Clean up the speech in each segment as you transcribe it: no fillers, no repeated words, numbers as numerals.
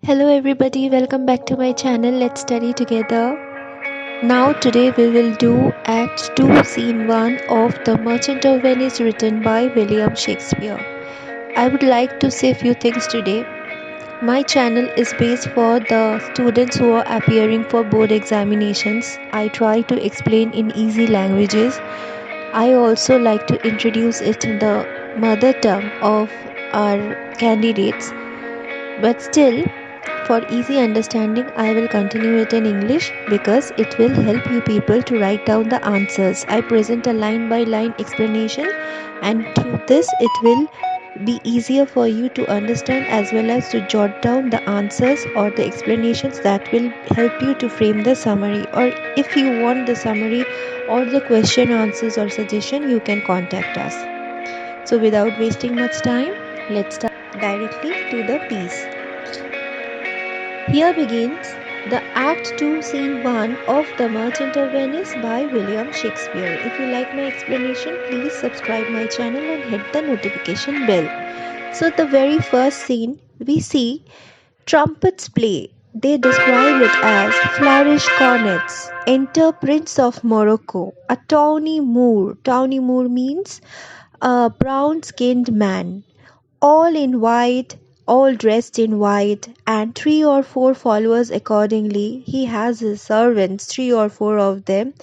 Hello everybody, welcome back to my channel. Let's study together. Now today we will do Act 2 Scene 1 of The Merchant of Venice written by William Shakespeare. I would like to say a few things today. My channel is based for the students who are appearing for board examinations. I try to explain in easy languages. I also like to introduce it in the mother tongue of our candidates. But still, for easy understanding, I will continue it in English because it will help you people to write down the answers. I present a line by line explanation, and through this, it will be easier for you to understand as well as to jot down the answers or the explanations that will help you to frame the summary. Or if you want the summary or the question answers or suggestion, you can contact us. So, without wasting much time, let's start directly to the piece. Here begins the Act 2 Scene 1 of The Merchant of Venice by William Shakespeare. If you like my explanation, please subscribe my channel and hit the notification bell. So the very first scene we see trumpets play. They describe it as flourish cornets. Enter Prince of Morocco, a tawny Moor. Tawny Moor means a brown-skinned man, all in white, all dressed in white, and 3 or 4 followers accordingly. He has his servants, 3 or 4 of them,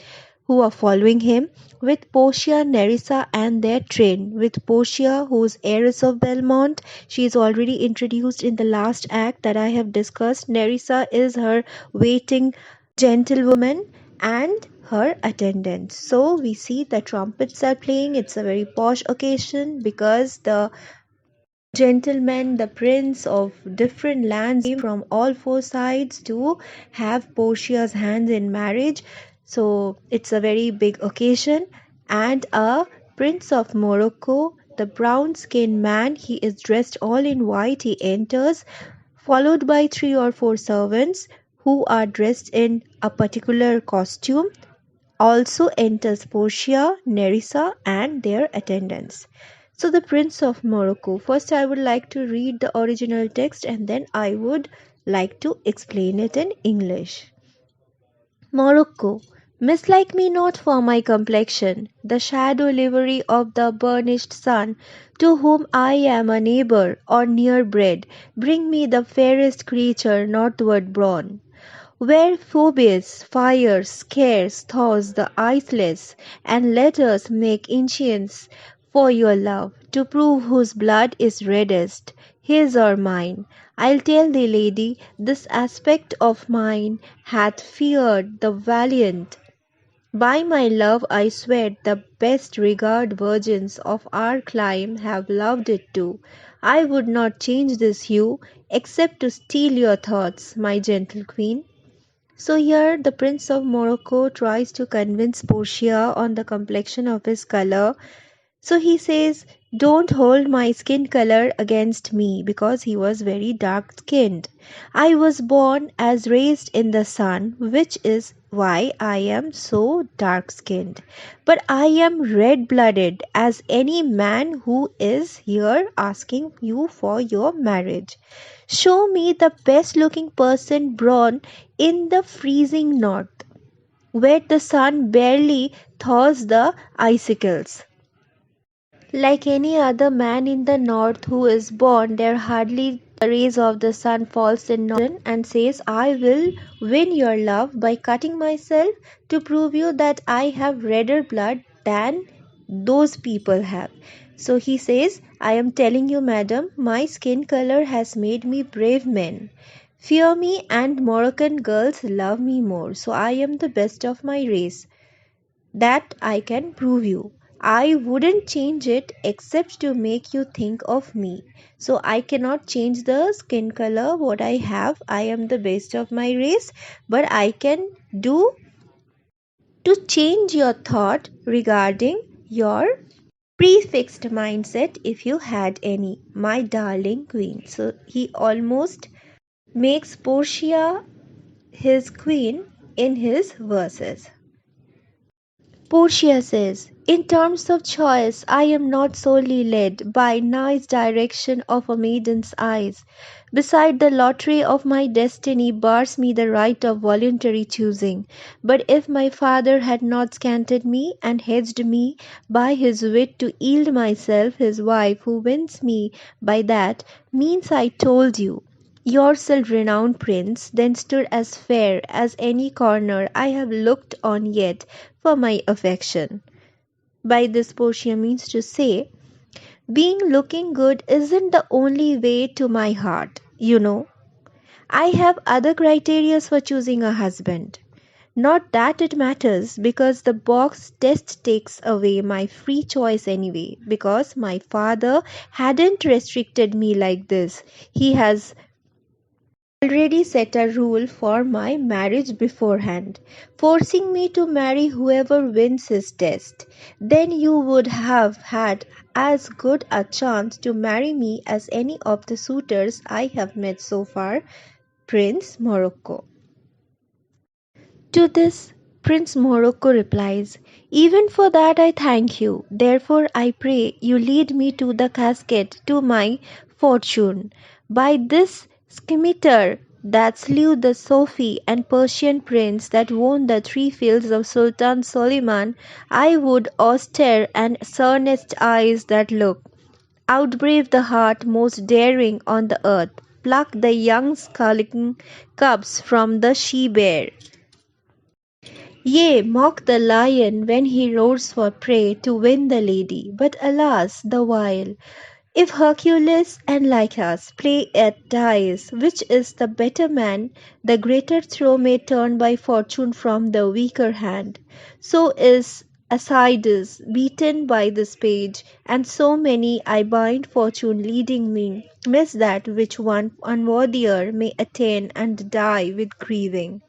who are following him, with Portia, Nerissa, and their train. With Portia, who's heiress of Belmont, she is already introduced in the last act that I have discussed. Nerissa is her waiting gentlewoman and her attendants. So we see the trumpets are playing. It's a very posh occasion because the gentlemen, the prince of different lands came from all 4 sides to have Portia's hand in marriage. So it's a very big occasion. And a prince of Morocco, the brown skinned man, he is dressed all in white. He enters, followed by 3 or 4 servants who are dressed in a particular costume. Also enters Portia, Nerissa, and their attendants. So, the Prince of Morocco. First, I would like to read the original text and then I would like to explain it in English. Morocco, mislike me not for my complexion, the shadow livery of the burnished sun, to whom I am a neighbour or near bred. Bring me the fairest creature northward born. Where Phoebus fire scarce thaws the iceless, and let us make incense for your love, to prove whose blood is reddest, his or mine. I'll tell thee, lady, this aspect of mine hath feared the valiant. By my love I swear the best regard virgins of our clime have loved it too. I would not change this hue, except to steal your thoughts, my gentle queen. So here the Prince of Morocco tries to convince Portia on the complexion of his color. So he says, don't hold my skin color against me, because he was very dark skinned. I was born as raised in the sun, which is why I am so dark skinned. But I am red blooded as any man who is here asking you for your marriage. Show me the best looking person born in the freezing north, where the sun barely thaws the icicles. Like any other man in the north who is born, there hardly the rays of the sun falls in northern, and says, I will win your love by cutting myself to prove you that I have redder blood than those people have. So he says, I am telling you, madam, my skin color has made me brave men. Fear me, and Moroccan girls love me more. So I am the best of my race. That I can prove you. I wouldn't change it except to make you think of me. So I cannot change the skin color what I have. I am the best of my race, but I can do to change your thought regarding your prefixed mindset if you had any, my darling queen. So he almost makes Portia his queen in his verses. Portia says, in terms of choice, I am not solely led by nice direction of a maiden's eyes. Beside the lottery of my destiny bars me the right of voluntary choosing. But if my father had not scanted me and hedged me by his wit to yield myself his wife, who wins me by that means I told you, yourself renowned prince, then stood as fair as any corner I have looked on yet for my affection. By this Portia means to say, being looking good isn't the only way to my heart, you know. I have other criteria for choosing a husband. Not that it matters, because the box test takes away my free choice anyway, because my father hadn't restricted me like this. He has already set a rule for my marriage beforehand, forcing me to marry whoever wins his test. Then you would have had as good a chance to marry me as any of the suitors I have met so far, Prince Morocco. To this, Prince Morocco replies, even for that I thank you. Therefore I pray you lead me to the casket to my fortune. By this scimitar that slew the Sofi and Persian prince that won the 3 fields of Sultan Soliman, I would austere and earnest eyes that look, outbrave the heart most daring on the earth, pluck the young skulking cubs from the she-bear. Yea, mock the lion when he roars for prey to win the lady. But alas, the while, if Hercules and Lycas play at dice, which is the better man, the greater throw may turn by fortune from the weaker hand. So is Acides beaten by this page, and so many I bind fortune leading me, miss that which one unworthier may attain and die with grieving.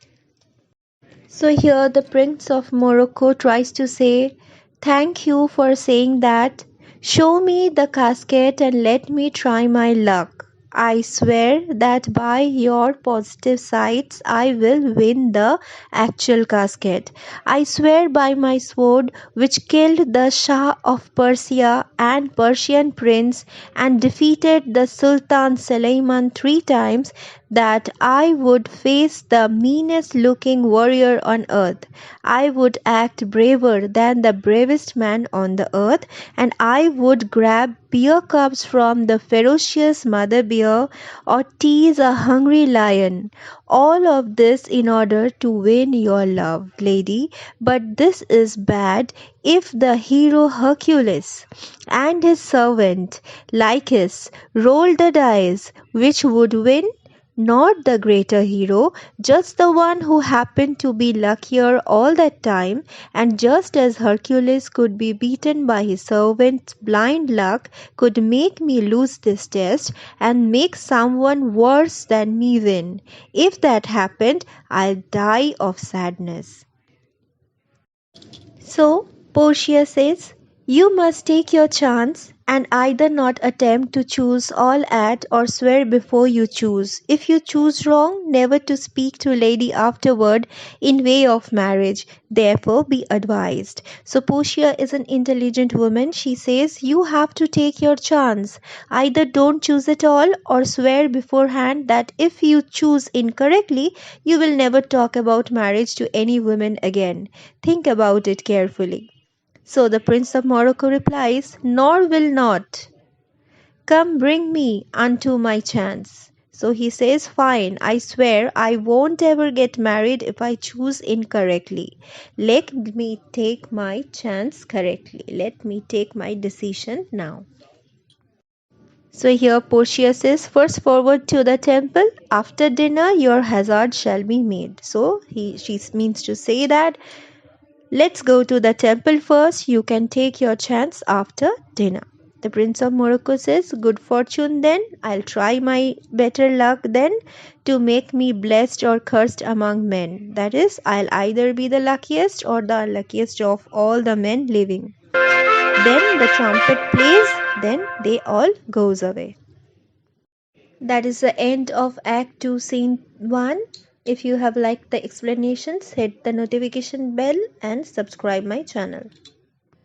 So here the Prince of Morocco tries to say, thank you for saying that. Show me the casket and let me try my luck. I swear that by your positive sights I will win the actual casket. I swear by my sword which killed the Shah of Persia and Persian prince and defeated the Sultan Suleiman 3 times that I would face the meanest looking warrior on earth. I would act braver than the bravest man on the earth, and I would grab beer cups from the ferocious mother bear or tease a hungry lion. All of this in order to win your love, lady. But this is bad if the hero Hercules and his servant Lycus rolled the dice, which would win? Not the greater hero, just the one who happened to be luckier all that time, and just as Hercules could be beaten by his servant's blind luck, could make me lose this test and make someone worse than me win. If that happened, I'll die of sadness. So, Portia says, you must take your chance and either not attempt to choose all at or swear before you choose. If you choose wrong, never to speak to lady afterward in way of marriage. Therefore, be advised. So, Portia is an intelligent woman. She says, you have to take your chance. Either don't choose at all or swear beforehand that if you choose incorrectly, you will never talk about marriage to any woman again. Think about it carefully. So the Prince of Morocco replies, nor will not. Come bring me unto my chance. So he says, fine, I swear I won't ever get married if I choose incorrectly. Let me take my chance correctly. Let me take my decision now. So here Portia says, first forward to the temple. After dinner, your hazard shall be made. So she means to say that let's go to the temple first. You can take your chance after dinner. The Prince of Morocco says, good fortune then. I'll try my better luck then to make me blessed or cursed among men. That is, I'll either be the luckiest or the unluckiest of all the men living. Then the trumpet plays, then they all goes away. That is the end of Act 2, Scene 1. If you have liked the explanations, hit the notification bell and subscribe my channel.